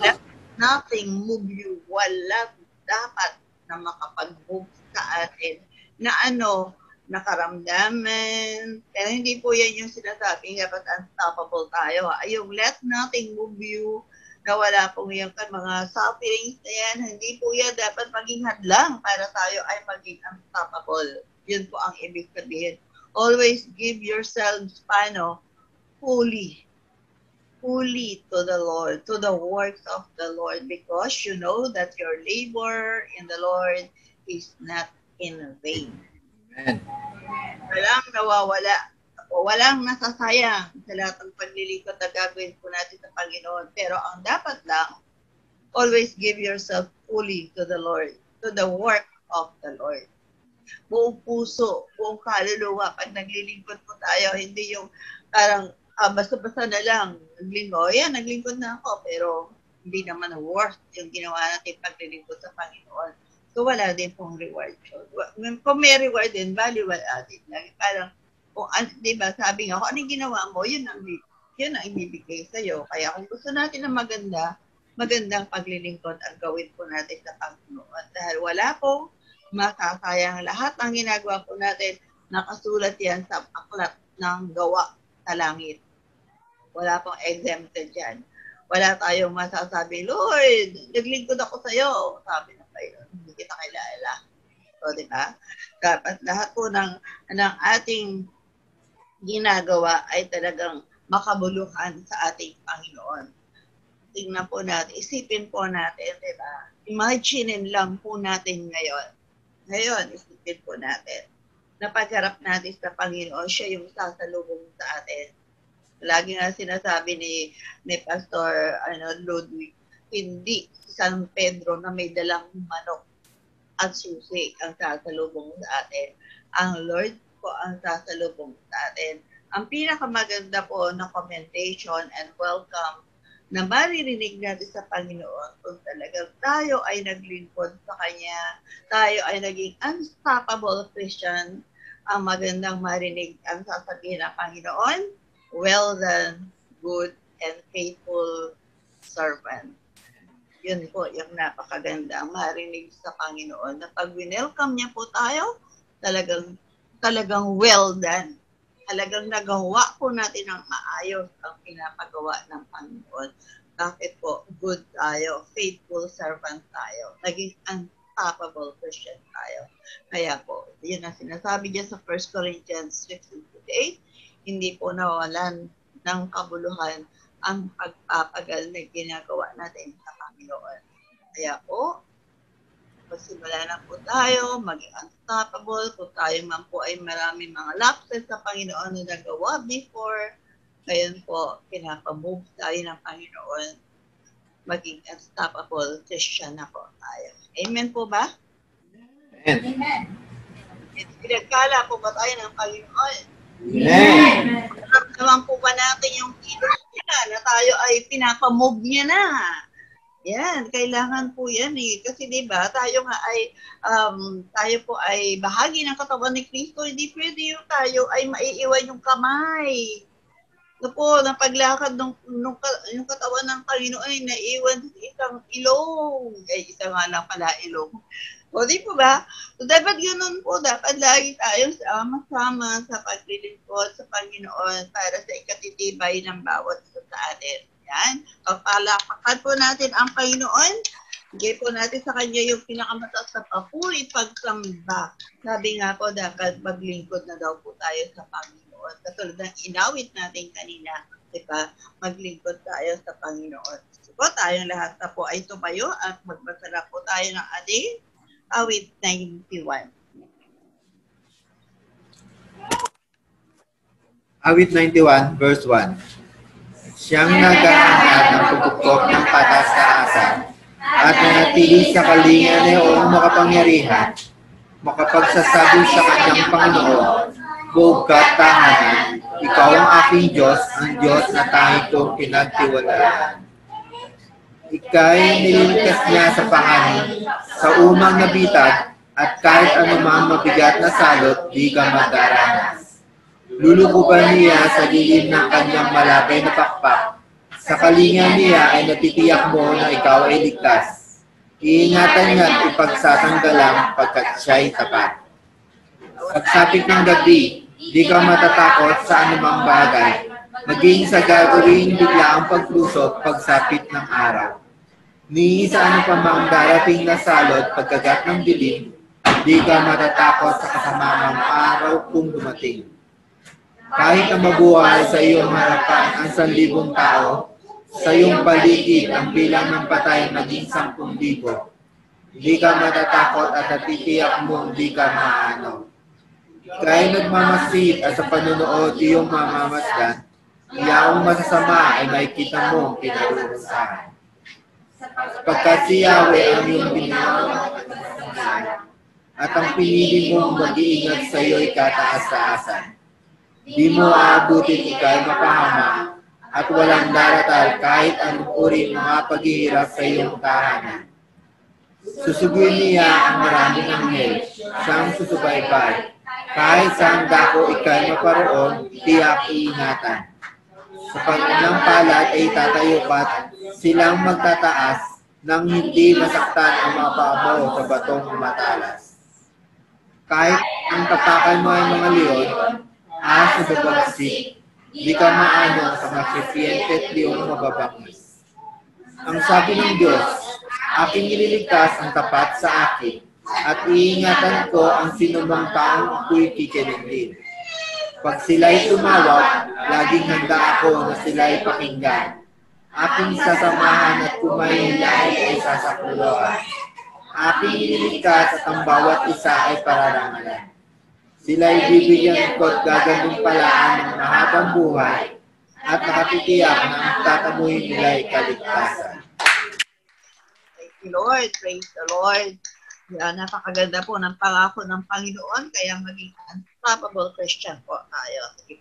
Let nothing move you. Wala dapat na makapag-move sa atin na nakaramdaman. Pero hindi po yan yung sinasabing dapat unstoppable tayo. Yung let nothing move you, na wala pong yung mga sufferings na yan, hindi po yan dapat maging hadlang para tayo ay maging unstoppable. Yun po ang ibig sabihin. Always give yourselves, fully to the Lord, to the works of the Lord, because you know that your labor in the Lord is not in vain. Amen. Walang nawawala, o walang nasasayang sa lahat ng paglilingkod na gagawin po natin sa Panginoon. Pero ang dapat lang, always give yourself fully to the Lord, to the work of the Lord. Buong puso, buong kaluluwa, pag naglilingkod po tayo, hindi yung parang basta-basta na lang, naglingkod na ako, pero hindi naman worth yung ginawa natin paglilingkod sa Panginoon. So wala din pong reward. Kung may reward din, valuable added lang. Parang, diba, sabi nga, kung anong ginawa mo, yun ang ibibigay sa'yo. Kaya kung gusto natin ng magandang paglilingkod ang gawin po natin sa Panginoon. Dahil wala pong masasayang, lahat ng ginagawa po natin, nakasulat yan sa aklat ng gawa sa langit. Wala pong exempted yan. Wala tayong masasabi, Lord, naglingkod ako sa'yo. Sabi na kayo, hindi kita kilala. So, diba? Dapat lahat po ng ating ginagawa ay talagang makabuluhan sa ating Panginoon. Tingnan po natin, isipin po natin, diba? Imagine lang po natin ngayon, isipin po natin, na pagharap natin sa Panginoon, siya yung sasalubong sa atin. Lagi nga sinasabi ni Pastor Ludwig, hindi San Pedro na may dalang manok at susi ang sasalubong sa atin. Ang Lord po ang sasalubong sa atin. Ang pinakamaganda po na commendation and welcome na maririnig natin sa Panginoon kung talagang tayo ay naglingkod sa Kanya, tayo ay naging unstoppable Christian, ang magandang marinig ang sasabihin ng Panginoon, well done, good and faithful servant. Yun po yung napakaganda ang marinig sa Panginoon na pag winelcome niya po tayo, talagang well done. Talagang nagawa po natin ang maayos ang pinapagawa ng Panginoon. Bakit po? Good tayo, faithful servant tayo, naging unstoppable Christian tayo. Kaya po, yun ang sinasabi niya sa 1 Corinthians 6:8, hindi po nawalan ng kabuluhan ang pagpapagal na ginagawa natin sa Panginoon. Kaya po, magsimula na po tayo, maging unstoppable. Kung tayo man po ay maraming mga lapses sa Panginoon na nagawa before, ngayon po, pinapamove tayo ng Panginoon, maging unstoppable Christian na po tayo. Amen po ba? Amen. Pinagkala po ba tayo ng Panginoon? Amen. Naman po ba natin yung kilos niya na tayo ay pinapamove niya na? Yan, kailangan po yan eh. Kasi diba, tayo po ay bahagi ng katawan ni Kristo. Hindi pwede yung tayo ay maiiwan yung kamay. Ito po, na paglakad yung katawan ng Panginoon ay naiiwan sa isang ilong. Isa nga lang pala ilong. O di po ba? So dapat yun po, dapat lagi tayo sama-sama sa paglilingkod sa Panginoon para sa ikatitibay ng bawat isa sa atin. Yan. Pagpalapakan po natin ang Panginoon. Bigay po natin sa Kanya yung pinakamataas na papuri pagsamba. Sabi nga po, dapat maglingkod na daw po tayo sa Panginoon. Katulad ng inawit natin kanina, diba? Maglingkod tayo sa Panginoon. So po, tayong lahat na po ay tumayo at magbasa na po tayo ng ating awit 91. Awit 91, verse 1. Siyang nag-aangat ng pagkukop ng pataas-taasan at nanatili sa kalinga ng makapangyarihan, makapagsasabi sa kanyang Panginoon, buong katahanan, ikaw ang aking Diyos, ang Diyos na tanging kong pinagtiwalaan. Ika'y nililigtas niya sa panganib, sa umang nabitag, At kahit anumang mabigat na salot, di ka magdaranas. Lulukuban niya sa lilim ng kanyang malabay na pakpak. Sa kalinga niya ay natitiyak mo na ikaw ay ligtas. Iingatan niya at ipagsasanggalang pagkat siya'y tapat. Pagsapit ng gabi, di ka matatakot sa anumang bagay. Maging sa gagawing bigla ang paglusot pagsapit ng araw. Ni sa ano pa mang darating na salot pagkagat ng dilim, di ka matatakot sa kasamang araw kung dumating. Kahit na mabuhay sa iyong harapan ang 1,000 tao, sa iyong paligid ang bilang ng patay maging 10,000. Di ka matatakot at natitiyak mong di ka maano. Kaya nagmamasid at sa panunood iyong mamamasdan, iyaong masasama ay makikita mong kinarurusahan. Pagkat si Yahweh ang iyong binigyan at ang pinili mong mag-iingat sa iyo ay kataas-taasan. Di mo aabutin ikay mapahama at walang daratal kahit anong uri mga paghihirap sa iyong tahanan. Susuguin niya ang maraming anghel, siyang susubaybay. Kahit saan dako ikay maparoon, tiyak iingatan. Sa kanyang palad ay tatayo pat, silang magtataas nang hindi masaktan ang mga paa mo sa batong matalas. Kahit ang tapakan mo ay mga leon, aso babagsik, di ka maano sa makipiente at leong mababangis. Ang sabi ng Diyos, aking ililigtas ang tapat sa akin, at iingatan ko ang sinumang taong ako'y kikinindin. Pag sila'y tumawag, laging handa ako na sila'y pakinggan. Aking sasamahan at kumahilahin ay sasakuloan. Aking ililigtas at ang bawat isa ay pararangalan. Sila'y bibigyan ko at gaganumpalaan ng mahabang buhay at nakatitiyak na ang tatamuhin nila'y kaligtasan. Thank you, Lord. Praise the Lord. Yan, napakaganda po ng pangako ng Panginoon, kaya maging unstoppable Christian po tayo. Sige.